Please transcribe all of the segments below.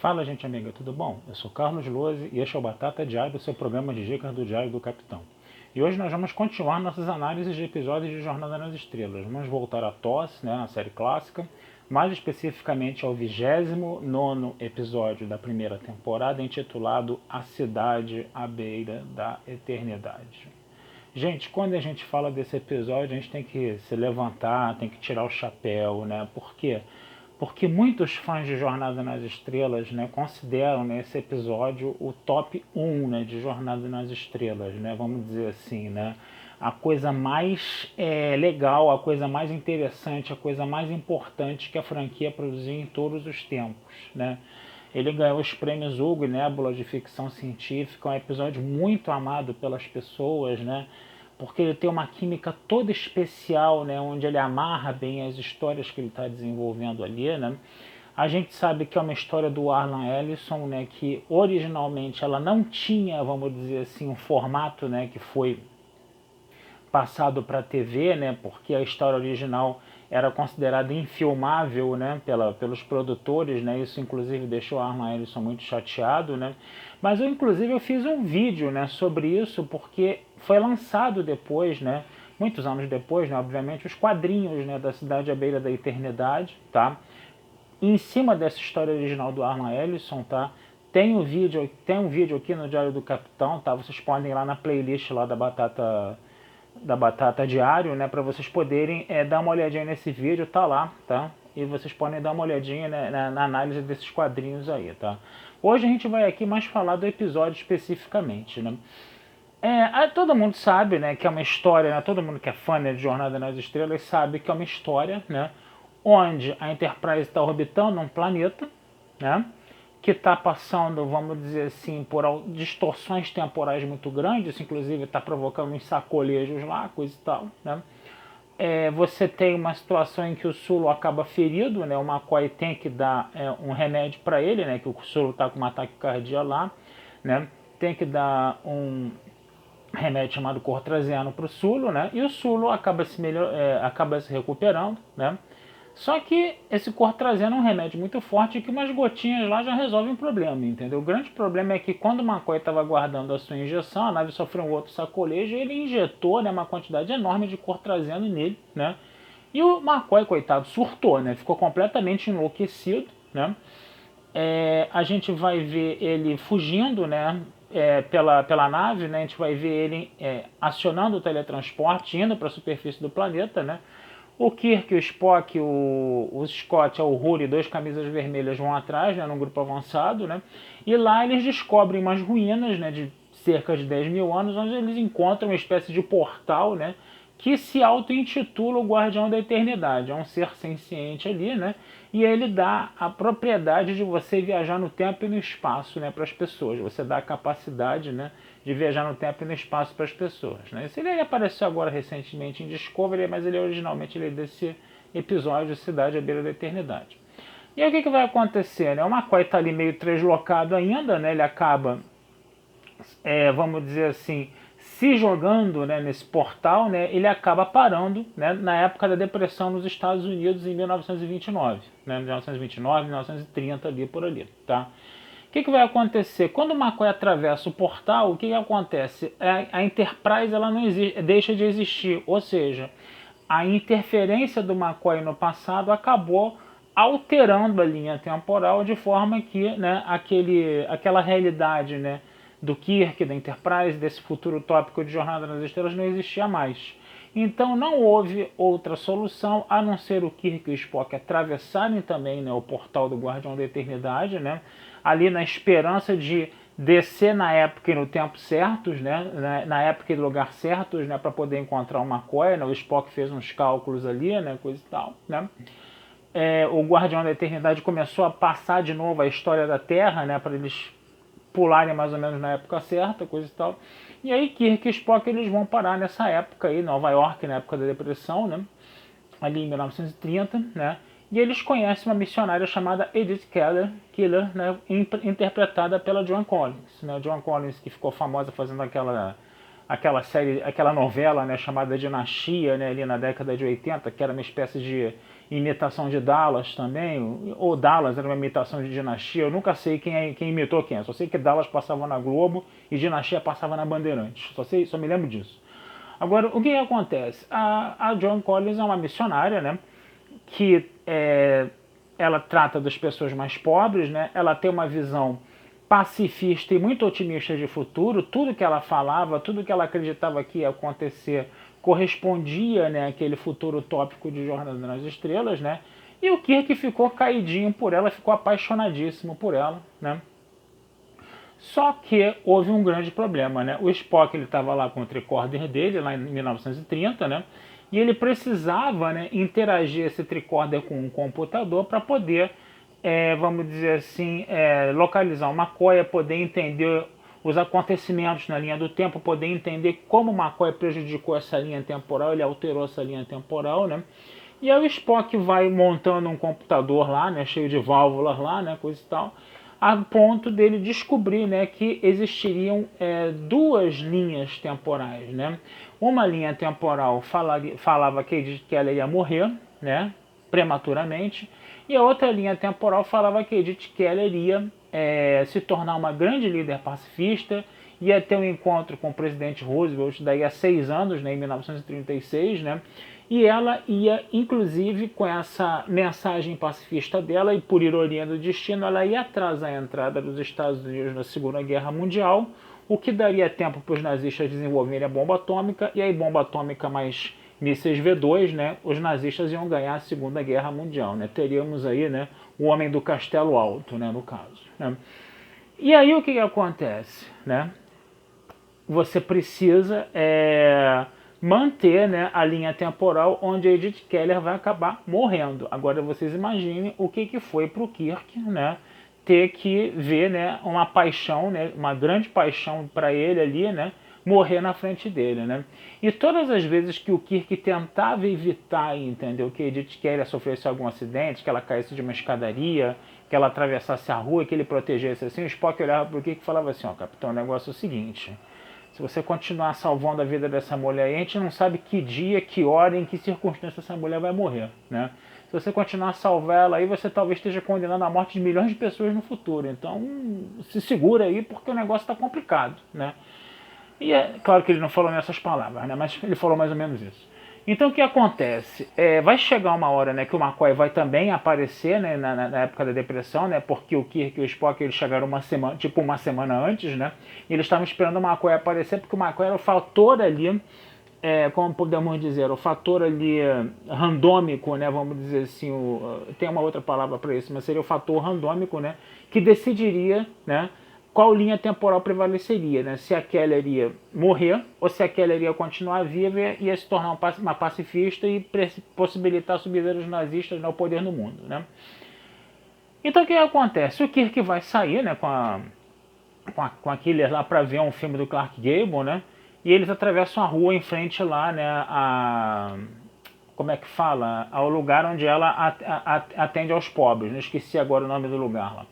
Fala, gente amiga, tudo bom? Eu sou Carlos Lose e este é o Batata Diário, seu programa de dicas do Diário do Capitão. E hoje nós vamos continuar nossas análises de episódios de Jornada nas Estrelas. Vamos voltar a TOS, a série clássica, mais especificamente ao 29º episódio da primeira temporada, intitulado A Cidade à Beira da Eternidade. Gente, quando a gente fala desse episódio, a gente tem que se levantar, tem que tirar o chapéu, né? Por quê? Porque muitos fãs de Jornada nas Estrelas, né, consideram, né, esse episódio o top 1, né, de Jornada nas Estrelas, né, vamos dizer assim, né, a coisa mais legal, a coisa mais interessante, a coisa mais importante que a franquia produziu em todos os tempos, né. Ele ganhou os prêmios Hugo e Nebula de ficção científica, é um episódio muito amado pelas pessoas, né? Porque ele tem uma química toda especial, né? Onde ele amarra bem as histórias que ele está desenvolvendo ali, né? A gente sabe que é uma história do Arlan Ellison, né? Que originalmente ela não tinha, vamos dizer assim, um formato, né? Que foi passado para a TV, né? Porque a história original era considerada infilmável, né, pelos produtores, né, isso inclusive deixou a Arlan Ellison muito chateado, né, mas eu fiz um vídeo, né, sobre isso porque foi lançado depois, né, muitos anos depois, né, obviamente, os quadrinhos, né, da Cidade à Beira da Eternidade, tá, e em cima dessa história original do Arlan Ellison, tá, tem um vídeo aqui no Diário do Capitão, tá, vocês podem ir lá na playlist lá da Batata Diário, né, para vocês poderem dar uma olhadinha nesse vídeo, tá lá, tá? E vocês podem dar uma olhadinha, né, na análise desses quadrinhos aí, tá? Hoje a gente vai aqui mais falar do episódio especificamente, né? Todo mundo sabe, né, que é uma história, né, todo mundo que é fã, né, de Jornada nas Estrelas sabe que é uma história, né, onde a Enterprise está orbitando um planeta, né, que está passando, vamos dizer assim, por distorções temporais muito grandes, inclusive está provocando uns sacolejos lá, coisa e tal, né. Você tem uma situação em que o Sulu acaba ferido, né, o McCoy tem que dar um remédio para ele, né, que o Sulu está com um ataque cardíaco lá, né, tem que dar um remédio chamado cortraziano para o Sulu, né, e o Sulu acaba se recuperando, né. Só que esse cortraziano é um remédio muito forte que umas gotinhas lá já resolvem o problema, entendeu? O grande problema é que quando o McCoy estava guardando a sua injeção, a nave sofreu um outro sacolejo e ele injetou, né, uma quantidade enorme de cortraziano nele, né? E o McCoy, coitado, surtou, né? Ficou completamente enlouquecido, né? A gente vai ver ele fugindo, né? Pela nave, né? A gente vai ver ele acionando o teletransporte, indo para a superfície do planeta, né? O Kirk, o Spock, o Scott, o Uhura e dois camisas vermelhas vão atrás, né, num grupo avançado, né, e lá eles descobrem umas ruínas, né, de cerca de 10 mil anos, onde eles encontram uma espécie de portal, né, que se auto-intitula o Guardião da Eternidade. É um ser senciente ali, né, e ele dá a propriedade de você viajar no tempo e no espaço, né, para as pessoas. Você dá a capacidade, né, de viajar no tempo e no espaço para as pessoas, né. Ele apareceu agora recentemente em Discovery, mas ele originalmente é desse episódio Cidade à Beira da Eternidade. E aí o que vai acontecer, né? O McCoy está ali meio translocado ainda, né? Ele acaba, vamos dizer assim, se jogando, né, nesse portal, né, ele acaba parando, né, na época da depressão nos Estados Unidos em 1929, né, 1929, 1930 ali por ali, tá? O que vai acontecer? Quando o McCoy atravessa o portal, o que acontece? A Enterprise ela não existe, deixa de existir, ou seja, a interferência do McCoy no passado acabou alterando a linha temporal de forma que, né, aquela realidade, né, do Kirk, da Enterprise, desse futuro utópico de Jornada nas Estrelas não existia mais. Então não houve outra solução a não ser o Kirk e o Spock atravessarem também, né, o portal do Guardião da Eternidade, né, ali na esperança de descer na época e no tempo certos, né, na época e no lugar certos, né, para poder encontrar o McCoy, né, o Spock fez uns cálculos ali, né, coisa e tal, né. O Guardião da Eternidade começou a passar de novo a história da Terra, né, para eles pularem mais ou menos na época certa, coisa e tal. E aí Kirk e Spock eles vão parar nessa época aí, Nova York, na época da depressão, né, ali em 1930, né, e eles conhecem uma missionária chamada Edith Keeler, né, interpretada pela Joan Collins, né, Joan Collins que ficou famosa fazendo aquela série, aquela novela, né, chamada Dinastia, né, ali na década de 80, que era uma espécie de imitação de Dallas também, ou Dallas era uma imitação de Dinastia, eu nunca sei quem imitou quem, só sei que Dallas passava na Globo e Dinastia passava na Bandeirantes, só me lembro disso. Agora, o que acontece? A Joan Collins é uma missionária, né, que ela trata das pessoas mais pobres, né, ela tem uma visão pacifista e muito otimista de futuro, tudo que ela falava, tudo que ela acreditava que ia acontecer correspondia, né, àquele futuro utópico de Jornada nas Estrelas, né, e o Kirk ficou caidinho por ela, ficou apaixonadíssimo por ela, né. Só que houve um grande problema, né? O Spock ele estava lá com o tricorder dele, lá em 1930, né? E ele precisava, né, interagir esse tricorder com um computador para poder, vamos dizer assim, localizar uma McCoy, poder entender os acontecimentos na linha do tempo, poder entender como o McCoy prejudicou essa linha temporal, ele alterou essa linha temporal, né? E aí o Spock vai montando um computador lá, né, cheio de válvulas lá, né, coisa e tal, a ponto dele descobrir, né, que existiriam duas linhas temporais, né? Uma linha temporal falava que Edith Keller ia morrer, né, prematuramente, e a outra linha temporal falava que Edith Keller ia se tornar uma grande líder pacifista, ia ter um encontro com o presidente Roosevelt daí a 6 anos, né, em 1936, né, e ela ia, inclusive, com essa mensagem pacifista dela, e por ironia do destino, ela ia atrasar a entrada dos Estados Unidos na Segunda Guerra Mundial, o que daria tempo para os nazistas desenvolverem a bomba atômica, e aí bomba atômica mais mísseis V2, né, os nazistas iam ganhar a Segunda Guerra Mundial, né, teríamos aí, né, o homem do Castelo Alto, né, no caso, né. E aí o que acontece, né? Você precisa manter, né, a linha temporal onde a Edith Keller vai acabar morrendo. Agora vocês imaginem o que foi para o Kirk, né, ter que ver, né, uma paixão, né, uma grande paixão para ele ali, né, morrer na frente dele, né? E todas as vezes que o Kirk tentava evitar, entendeu, que a Edith Keller sofresse algum acidente, que ela caísse de uma escadaria, que ela atravessasse a rua, que ele protegesse assim, o Spock olhava para o Kirk e falava assim, ó, capitão, o negócio é o seguinte: se você continuar salvando a vida dessa mulher aí, a gente não sabe que dia, que hora, em que circunstância essa mulher vai morrer, né? Se você continuar a salvar ela aí, você talvez esteja condenando a morte de milhões de pessoas no futuro. Então, se segura aí, porque o negócio está complicado, né? E é claro que ele não falou nessas palavras, né? Mas ele falou mais ou menos isso. Então o que acontece? Vai chegar uma hora, né, que o McCoy vai também aparecer, né, na época da depressão, né, porque o Kirk e o Spock eles chegaram uma semana antes, né, e eles estavam esperando o McCoy aparecer, porque o McCoy era o fator ali, como podemos dizer, o fator ali randômico, né, vamos dizer assim, tem uma outra palavra para isso, mas seria o fator randômico, né, que decidiria, né, qual linha temporal prevaleceria, né? Se a Keller ia morrer ou se a Keller ia continuar viva e ia se tornar uma pacifista e possibilitar a subida dos nazistas ao poder no mundo, né? Então o que acontece? O Kirk vai sair, né, com a Keller lá para ver um filme do Clark Gable, né? E eles atravessam a rua em frente lá, né, como é que fala? Ao lugar onde ela atende aos pobres. Não esqueci agora o nome do lugar lá.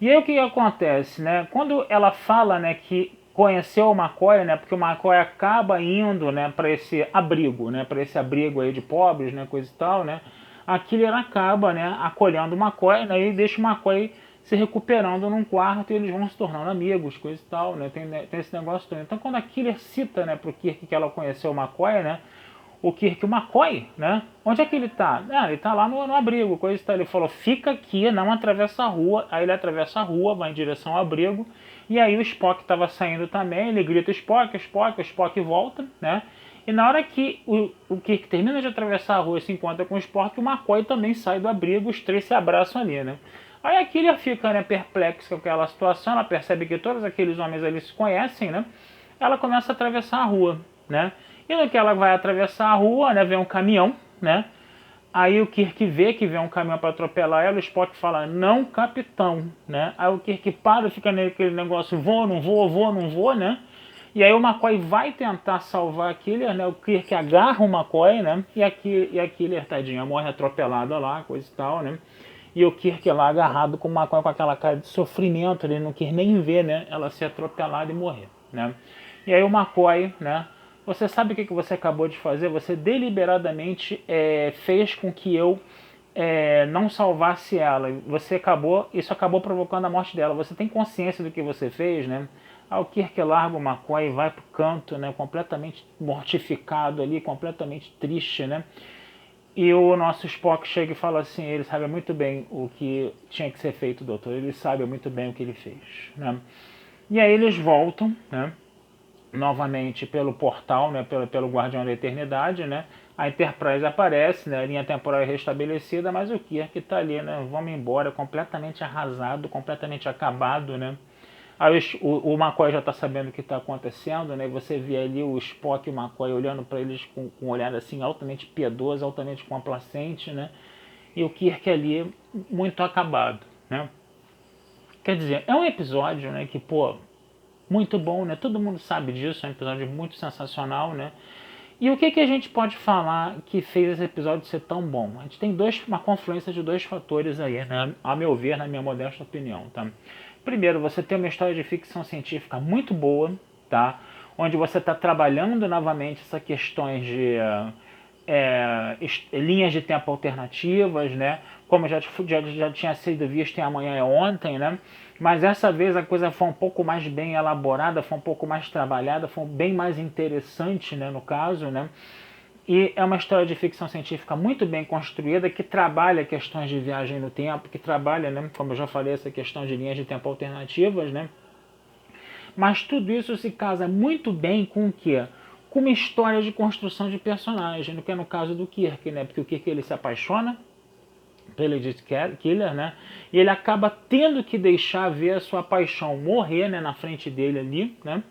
E aí o que acontece, né? Quando ela fala, né, que conheceu o McCoy, né, porque o McCoy acaba indo, né, para esse abrigo, né, para esse abrigo aí de pobres, né, coisa e tal, né, a Killer acaba, né, acolhendo o McCoy, né, e deixa o McCoy se recuperando num quarto e eles vão se tornando amigos, coisa e tal, né, tem esse negócio todo. Então quando a Killer cita, né, pro Kirk que ela conheceu o McCoy, né, o Kirk, o McCoy, né? Onde é que ele tá? Ele tá lá no abrigo, coisa e tal. Ele falou, fica aqui, não atravessa a rua. Aí ele atravessa a rua, vai em direção ao abrigo. E aí o Spock tava saindo também, ele grita Spock, Spock, o Spock volta, né? E na hora que o Kirk termina de atravessar a rua e se encontra com o Spock, o McCoy também sai do abrigo, os três se abraçam ali, né? Aí a Killer fica, né, perplexa com aquela situação, ela percebe que todos aqueles homens ali se conhecem, né? Ela começa a atravessar a rua, né? E no que ela vai atravessar a rua, né, vem um caminhão, né? Aí o Kirk vê que vem um caminhão para atropelar ela, o Spock fala, não, capitão, né? Aí o Kirk para, fica naquele negócio, vou, não vou, né? E aí o McCoy vai tentar salvar a Killer, né? O Kirk agarra o McCoy, né? E a Killer, tadinha, morre atropelada lá, coisa e tal, né? E o Kirk lá agarrado com o McCoy com aquela cara de sofrimento, ele não quis nem ver, né? Ela ser atropelada e morrer, né? E aí o McCoy, né? Você sabe o que você acabou de fazer? Você deliberadamente fez com que eu não salvasse ela, isso acabou provocando a morte dela. Você tem consciência do que você fez, né? O Kirk larga o McCoy e vai pro canto, né? Completamente mortificado ali, completamente triste, né? E o nosso Spock chega e fala assim, ele sabe muito bem o que tinha que ser feito, doutor. Ele sabe muito bem o que ele fez, né? E aí eles voltam, né? Novamente pelo portal, né? Pelo Guardião da Eternidade, né? A Enterprise aparece, né? A linha temporal é restabelecida, mas o Kirk está ali, né? Vamos embora, completamente arrasado, completamente acabado, né? Aí o McCoy já está sabendo o que está acontecendo, né? Você vê ali o Spock e o McCoy olhando para eles com um olhar assim altamente piedoso, altamente complacente, né? E o Kirk ali muito acabado, né? Quer dizer, é um episódio, né? Que pô, muito bom, né? Todo mundo sabe disso, é um episódio muito sensacional, né? E o que a gente pode falar que fez esse episódio ser tão bom? A gente tem uma confluência de dois fatores aí, né? A meu ver, na minha modesta opinião, tá? Primeiro, você tem uma história de ficção científica muito boa, tá? Onde você está trabalhando novamente essas questões de linhas de tempo alternativas, né? Como já tinha sido visto em Amanhã é Ontem, né? Mas dessa vez a coisa foi um pouco mais bem elaborada, foi um pouco mais trabalhada, foi bem mais interessante, né, no caso, né? E é uma história de ficção científica muito bem construída, que trabalha questões de viagem no tempo, que trabalha, né, como eu já falei, essa questão de linhas de tempo alternativas, né? Mas tudo isso se casa muito bem com o quê? Com uma história de construção de personagem, que é no caso do Kirk, né? Porque o Kirk ele se apaixona pelo Edith Keeler, né? E ele acaba tendo que deixar ver a sua paixão morrer, né, na frente dele ali, né?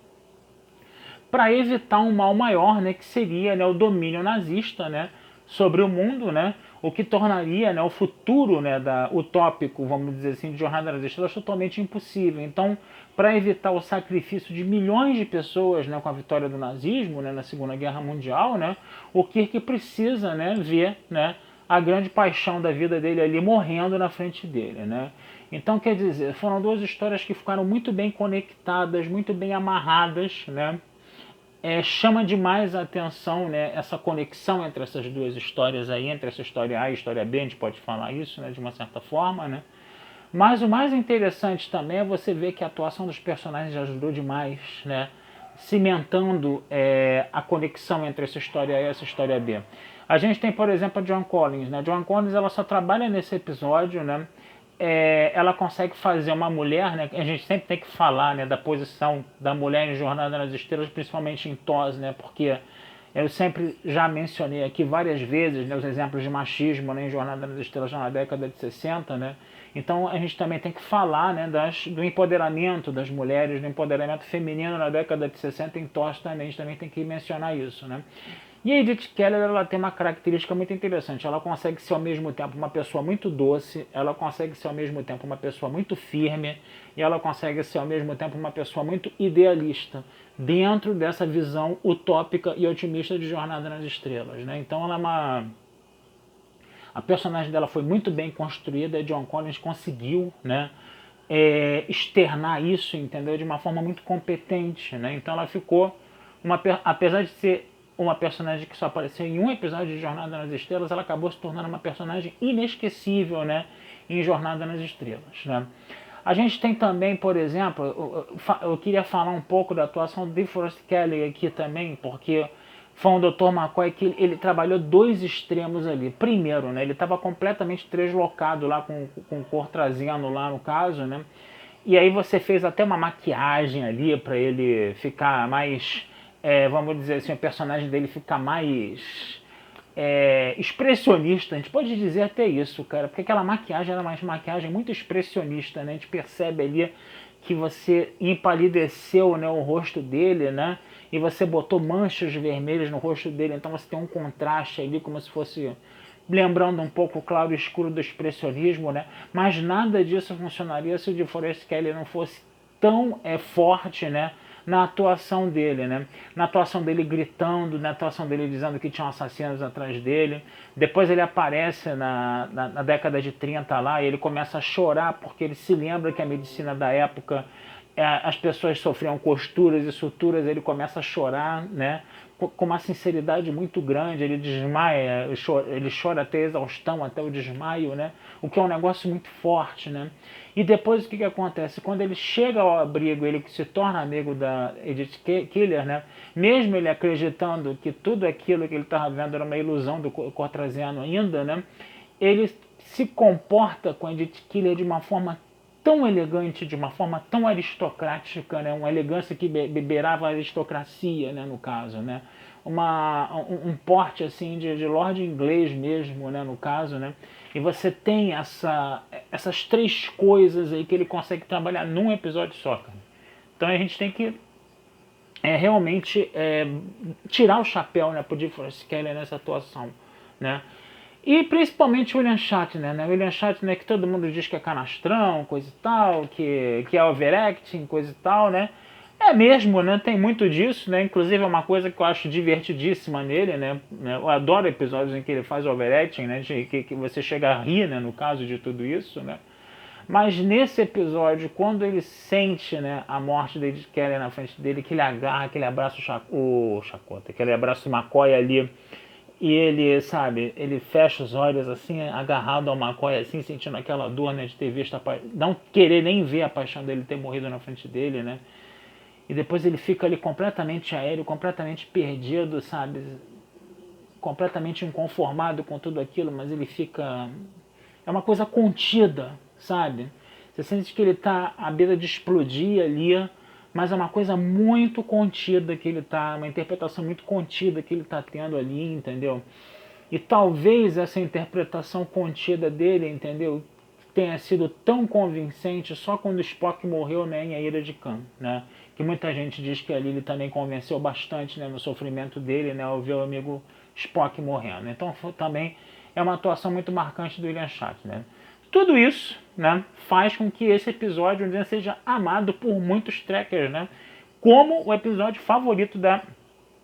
Para evitar um mal maior, né, que seria, né, o domínio nazista, né, sobre o mundo, né, o que tornaria, né, o futuro, né, utópico, vamos dizer assim, de Jornada nas Estrelas totalmente impossível. Então, para evitar o sacrifício de milhões de pessoas, né, com a vitória do nazismo, né, na Segunda Guerra Mundial, né, o Kirk precisa, né, ver, né, a grande paixão da vida dele ali morrendo na frente dele, né? Então, quer dizer, foram duas histórias que ficaram muito bem conectadas, muito bem amarradas, né? Chama demais a atenção, né, essa conexão entre essas duas histórias aí, entre essa história A e a história B, a gente pode falar isso, né, de uma certa forma, né? Mas o mais interessante também é você ver que a atuação dos personagens ajudou demais, né, cimentando a conexão entre essa história A e essa história B. A gente tem, por exemplo, a Joan Collins, né? Joan Collins, ela só trabalha nesse episódio, né? Ela consegue fazer uma mulher, né? A gente sempre tem que falar, né, da posição da mulher em Jornada nas Estrelas, principalmente em TOS, né? Porque eu sempre já mencionei aqui várias vezes, né, os exemplos de machismo, né, em Jornada nas Estrelas na década de 60, né? Então a gente também tem que falar, né, do empoderamento das mulheres, do empoderamento feminino na década de 60 em TOS também, a gente também tem que mencionar isso, né? E a Edith Keeler, ela tem uma característica muito interessante. Ela consegue ser ao mesmo tempo uma pessoa muito doce, ela consegue ser ao mesmo tempo uma pessoa muito firme, e ela consegue ser ao mesmo tempo uma pessoa muito idealista, dentro dessa visão utópica e otimista de Jornada nas Estrelas, né? Então a personagem dela foi muito bem construída, e Joan Collins conseguiu, né, externar isso, entendeu? De uma forma muito competente, né? Então ela ficou, apesar de ser uma personagem que só apareceu em um episódio de Jornada nas Estrelas, ela acabou se tornando uma personagem inesquecível, né, em Jornada nas Estrelas, né? A gente tem também, por exemplo, eu queria falar um pouco da atuação do DeForest Kelley aqui também, porque foi um Dr. McCoy que ele trabalhou dois extremos ali. Primeiro, né, ele estava completamente deslocado lá com o cor trazendo lá no caso, né? E aí você fez até uma maquiagem ali para ele ficar mais, vamos dizer assim, o personagem dele ficar mais expressionista. A gente pode dizer até isso, cara, porque aquela maquiagem era uma maquiagem muito expressionista, né? A gente percebe ali que você empalideceu, né, o rosto dele, né? E você botou manchas vermelhas no rosto dele, então você tem um contraste ali, como se fosse lembrando um pouco o claro e escuro do expressionismo, né? Mas nada disso funcionaria se o DeForest Kelley não fosse tão forte, né, na atuação dele, né? Na atuação dele gritando, na atuação dele dizendo que tinham assassinos atrás dele. Depois ele aparece na década de 30 lá e ele começa a chorar porque ele se lembra que a medicina da época, as pessoas sofriam costuras e suturas, ele começa a chorar, né, com uma sinceridade muito grande, ele desmaia, ele chora até a exaustão, até o desmaio, né? O que é um negócio muito forte, né? E depois o que acontece? Quando ele chega ao abrigo, ele se torna amigo da Edith Keeler, né? Mesmo ele acreditando que tudo aquilo que ele estava vendo era uma ilusão do Cortraziano ainda, né? Ele se comporta com a Edith Keeler de uma forma tão elegante, de uma forma tão aristocrática, né? Uma elegância que beirava a aristocracia, né? No caso, né? Um porte assim de lord inglês mesmo, né? No caso, né? E você tem essas três coisas aí que ele consegue trabalhar num episódio só, cara. Então a gente tem que realmente tirar o chapéu, né, pro DeForest Kelley nessa atuação, né? E principalmente o William Shatner, né? O William Shatner que todo mundo diz que é canastrão, coisa e tal, que é overacting, coisa e tal, né? É mesmo, né? Tem muito disso, né? Inclusive é uma coisa que eu acho divertidíssima nele, né? Eu adoro episódios em que ele faz overacting, né? Que você chega a rir, né? No caso de tudo isso, né? Mas nesse episódio, quando ele sente, né, a morte da Edith Keeler na frente dele, que ele agarra, que ele abraça o Chacota, que ele abraça o McCoy ali, e ele, sabe, ele fecha os olhos assim, agarrado ao McCoy, assim, sentindo aquela dor, né, de ter visto, não querer nem ver a paixão dele ter morrido na frente dele, né? E depois ele fica ali completamente aéreo, completamente perdido, sabe? Completamente inconformado com tudo aquilo, mas ele fica... É uma coisa contida, sabe? Você sente que ele está à beira de explodir ali, mas é uma coisa muito contida que ele está, uma interpretação muito contida que ele está tendo ali, entendeu? E talvez essa interpretação contida dele, entendeu, tenha sido tão convincente só quando o Spock morreu, né, em A Ira de Khan, né? Que muita gente diz que ali ele também convenceu bastante, né, no sofrimento dele, né, ao ver o amigo Spock morrendo. Então também é uma atuação muito marcante do William Shatner. Tudo isso, né, faz com que esse episódio seja amado por muitos trekkers, né, como o episódio favorito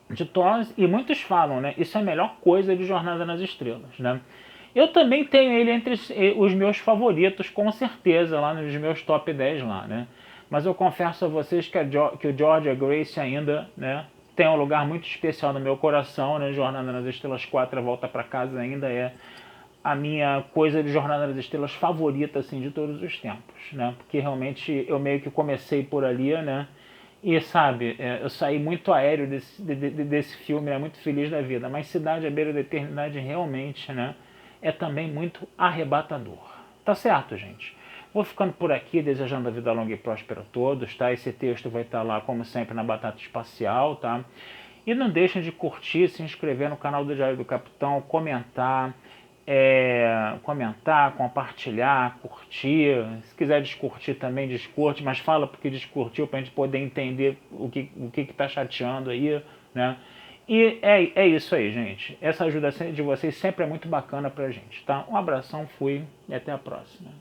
de TOS, e muitos falam, né, isso é a melhor coisa de Jornada nas Estrelas, né. Eu também tenho ele entre os meus favoritos, com certeza, lá nos meus top 10 lá, né. Mas eu confesso a vocês que o George e a Grace ainda, né, tem um lugar muito especial no meu coração, né. Jornada nas Estrelas 4, A Volta para Casa, ainda é a minha coisa de Jornada nas Estrelas favorita, assim, de todos os tempos, né? Porque realmente eu meio que comecei por ali, né? E, sabe, eu saí muito aéreo desse filme, né? Muito feliz da vida. Mas Cidade à Beira da Eternidade realmente, né, é também muito arrebatador. Tá certo, gente? Vou ficando por aqui, desejando a vida longa e próspera a todos, tá? Esse texto vai estar lá, como sempre, na Batata Espacial, tá? E não deixem de curtir, se inscrever no canal do Diário do Capitão, comentar, compartilhar, curtir. Se quiser descurtir também, descurte, mas fala porque descurtiu para a gente poder entender o que está chateando aí, né? E é isso aí, gente. Essa ajuda de vocês sempre é muito bacana pra gente, tá? Um abração, fui e até a próxima.